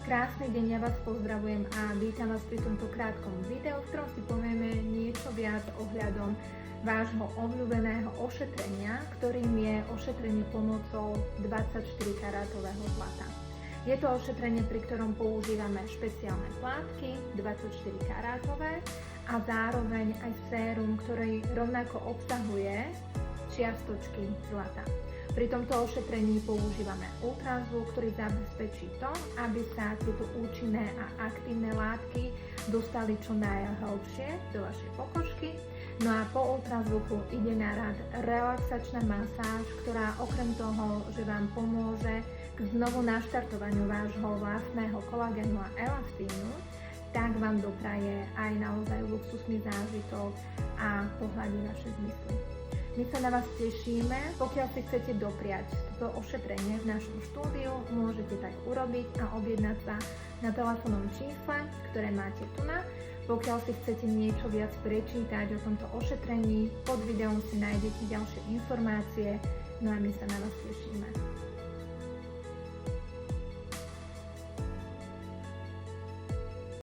Krásny deň, ja vás pozdravujem a vítam vás pri tomto krátkom videu, v ktorom si povieme niečo viac ohľadom vášho obľúbeného ošetrenia, ktorým je ošetrenie pomocou 24-karátového zlata. Je to ošetrenie, pri ktorom používame špeciálne plátky 24-karátové a zároveň aj sérum, ktorý rovnako obsahuje čiastočky zlata. Pri tomto ošetrení používame ultrazvuk, ktorý zabezpečí to, aby sa tieto účinné a aktívne látky dostali čo najhlbšie do vašej pokožky. No a po ultrazvuku ide na rad relaxačná masáž, ktorá okrem toho, že vám pomôže k znovu naštartovaniu vášho vlastného kolagénu a elastínu, tak vám dopraje aj naozaj luxusný zážitok a pohľadí vaše zmysly. My sa na vás tešíme. Pokiaľ si chcete dopriať toto ošetrenie v našom štúdiu, môžete tak urobiť a objednať sa na telefónnom čísle, ktoré máte tu na. Pokiaľ si chcete niečo viac prečítať o tomto ošetrení, pod videom si nájdete ďalšie informácie, no a my sa na vás tešíme.